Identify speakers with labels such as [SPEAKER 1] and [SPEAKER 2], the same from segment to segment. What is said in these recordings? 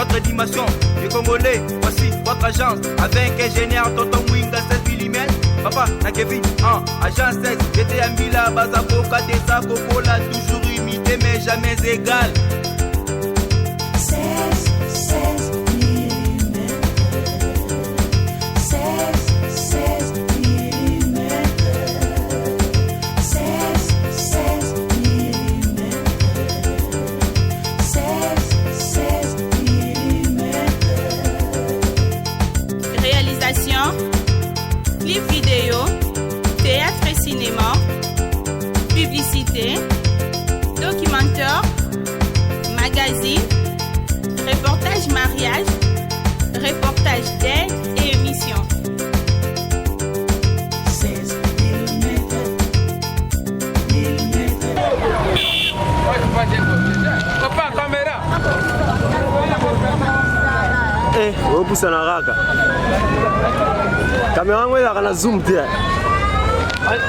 [SPEAKER 1] autre dimension. Les Congolais, voici votre agence. Avec ingénieur Tonton Winga 16 mm. Papa, na Kevin, agence 16. J'étais à Mila, Bazako, Kadesa, Kokola, toujours imité mais jamais égal.
[SPEAKER 2] 16 mm. 16 mm. 16 mm. 16 mm.
[SPEAKER 3] Réalisation, clip vidéo, théâtre et cinéma, publicité, documentaire, magazine, reportage mariage, reportage d'aide et émission.
[SPEAKER 2] 16 mm.
[SPEAKER 4] Wepusa na raka kamera yangu ila kana zoom tia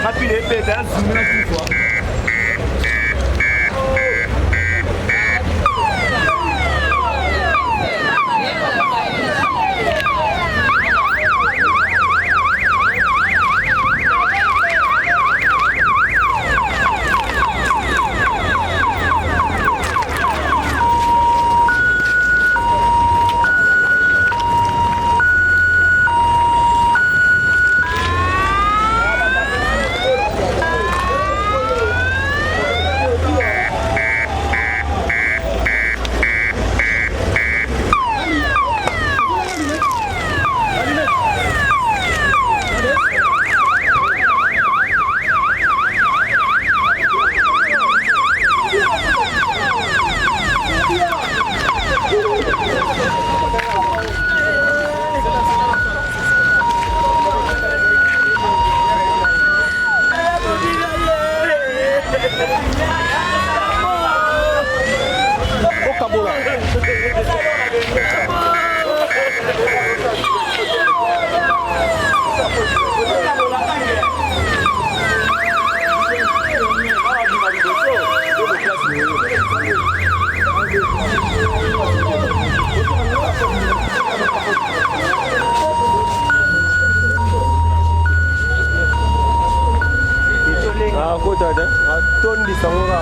[SPEAKER 4] hapi le peta ya zoom na kwa tondi sangora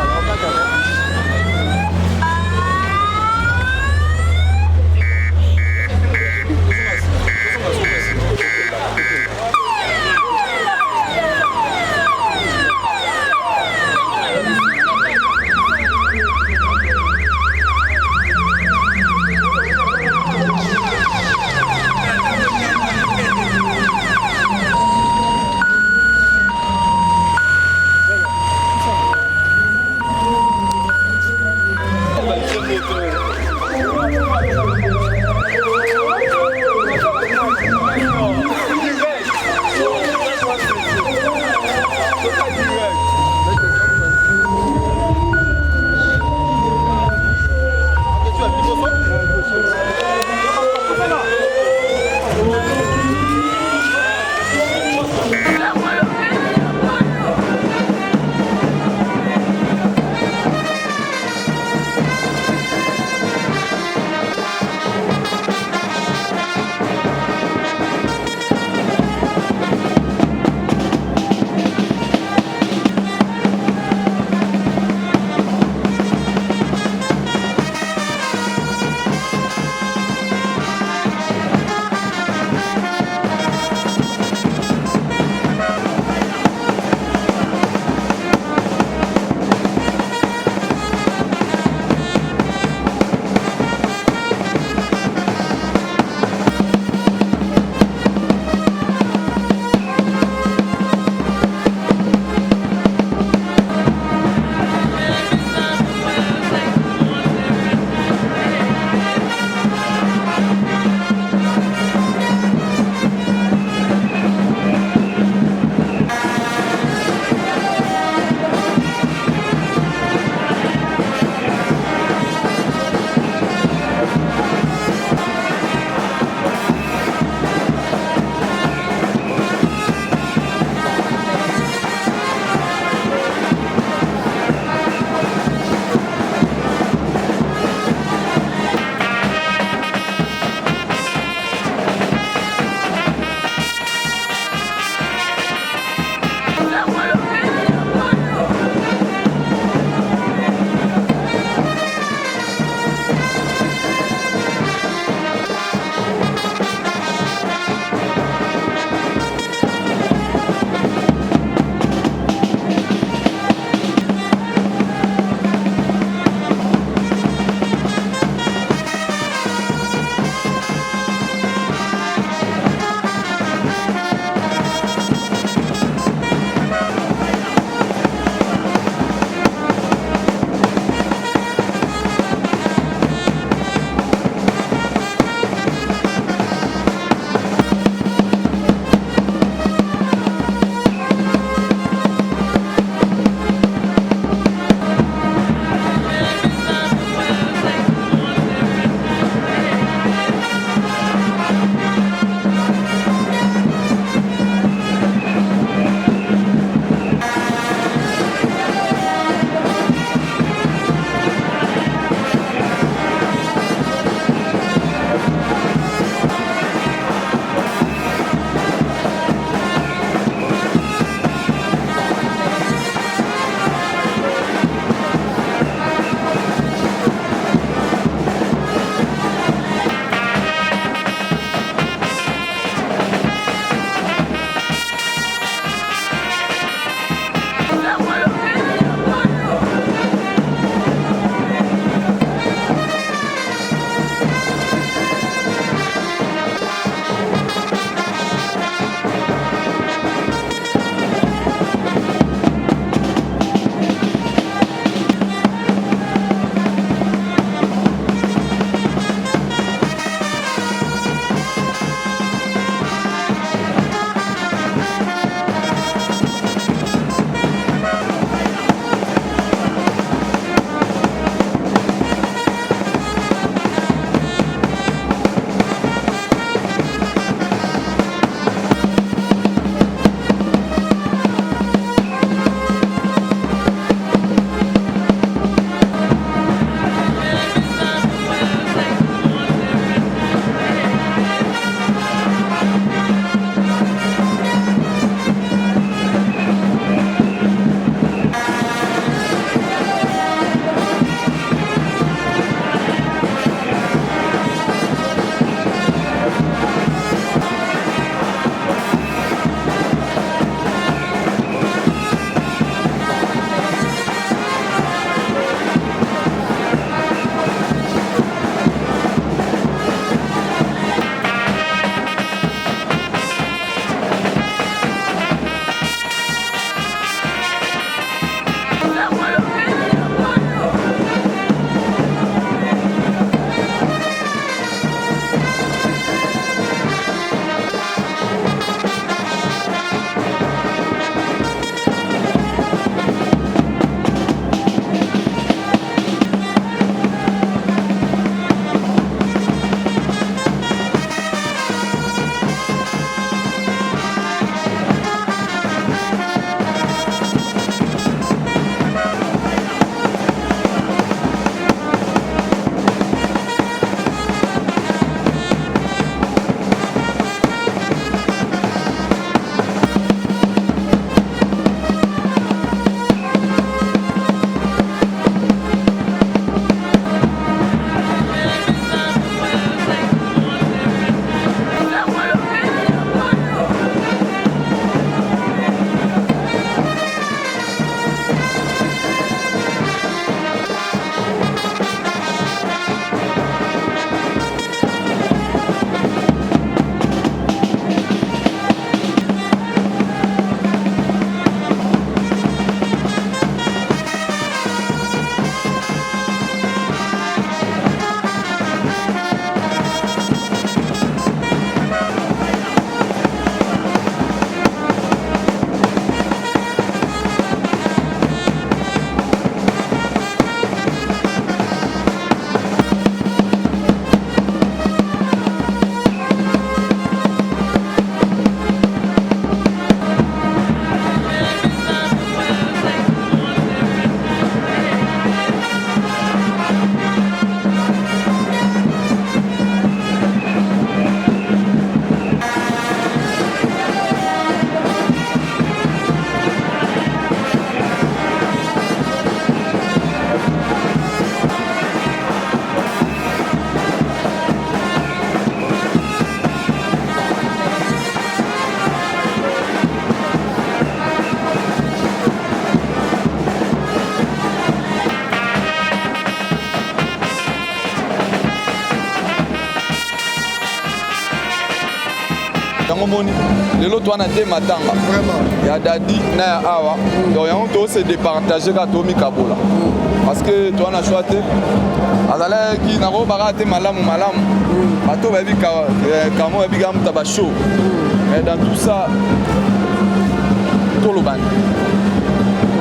[SPEAKER 5] yango moni lelo twana te matanga ya dadi na ya awa donc yango to se départager ka to mikabola parce que twana choix te azala ki na ko baka te malamu bato ba bi kamo ba bi ga muta ba show mais dans tout ça tout le band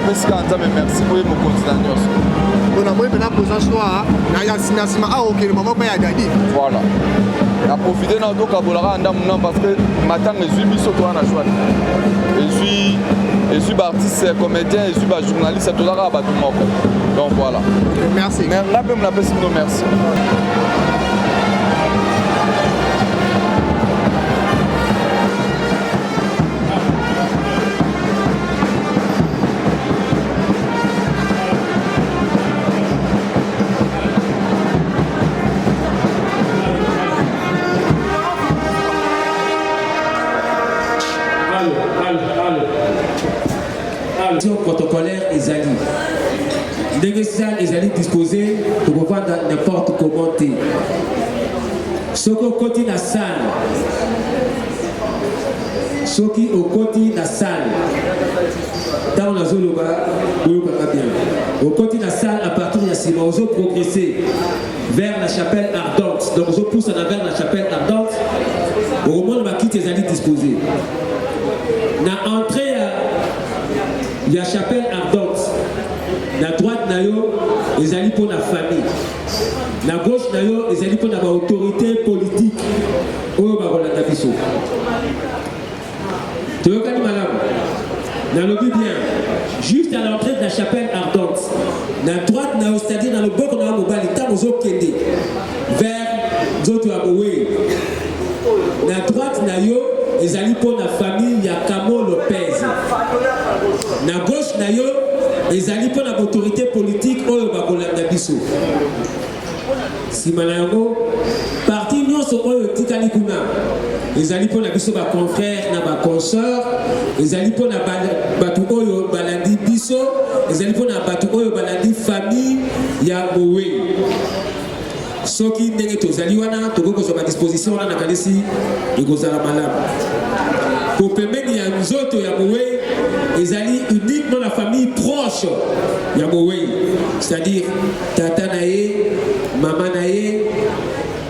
[SPEAKER 5] merci quand ça merci pour mon continuation
[SPEAKER 6] on a moi maintenant posant choix na ya sinasima a OK le maman ba ya dadi
[SPEAKER 5] voilà a profiter na to kabolaka ndamuna parce que matanga ezui biso to na choix ezui ba artiste comédien ezui ba journaliste to la ba tout moko donc voilà
[SPEAKER 6] merci
[SPEAKER 5] na pe mna pesi no merci
[SPEAKER 7] protocolaire ezali ndenge salle ezali disposé pour pouvoir n'importe comment te soki okoti na salle soki okoti na salle ntango nazoloba boyokaka bien okoti na salle à partir ya nsima ozo progresser vers la chapelle ardente donc ozopusana vers la chapelle ardente okomona bakiti ezali disposé na entrée ya chapelle ardente na droite na yo ezali pour la famille na gauche na yo ezali pour la autorité politique oyo bakolanda biso toyokani malamu nalobi bien juste à l'entrée de la chapelle ardente na droite na yo c'est-à-dire na loboko na yo mobali ntango ozokende vers nzoto ya bowe na droite na yo ezali pour la famille ya Camo Lopez na gauche na yo ezali pour la autorité politique oyo bakolanda biso sima na yango parti nyonso oyo tikali kuna ezali pour na biso ba confrères na ba consoeurs ezali pour na batu oyo balandi biso ezali pour na batu oyo balandi famille ya bowe soki ndenge tozali wana tokokozwa badisposition wana nakanisi ekozala malamu po pembeni ya nzoto ya bowe ezali uniquement la famille proche ya bowe c'est-à-dire tata na ye mama na ye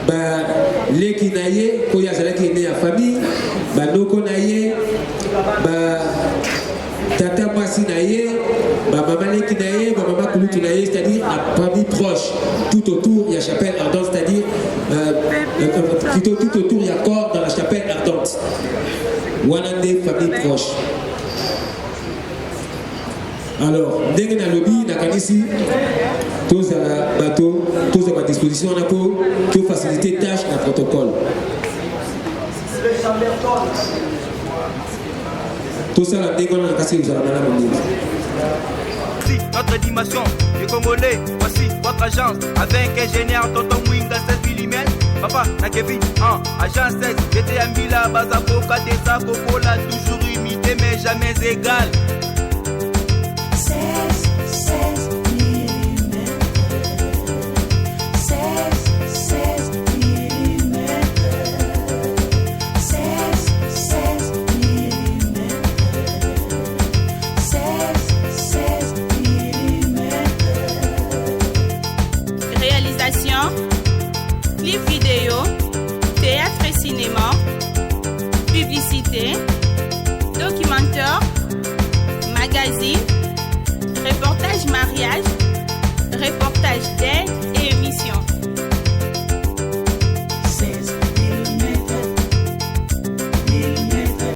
[SPEAKER 7] baleki na ye oyo azalaki ene ya famille banoko na ye tata mwasi na ye mama leki na ye mama kulutu na ye c'est-à-dire la famille proche tout autour il y a chapelle ardente c'est-à-dire plutôt tout autour il y a corps dans la chapelle ardente wana nde famille proche alors ndenge na lobi nakanisi tozala bato tozala disposition wana po faciliter tâche na protocole tout ça la dégonne na kasi uzala malamu mingi.
[SPEAKER 1] Notre dimension du Congolais, voici votre agence avec ingénieur Tonton Mwinga 16 mm. Papa, na Kevin, agence 16, j'étais à Mila, Bazako, Kadesa, Kokola, toujours imité mais jamais égal.
[SPEAKER 2] 16 mm. 16 mm. 16 mm. 16 mm.
[SPEAKER 3] Réalisation, clip vidéo, théâtre et cinéma, publicité, documentaire, magazine,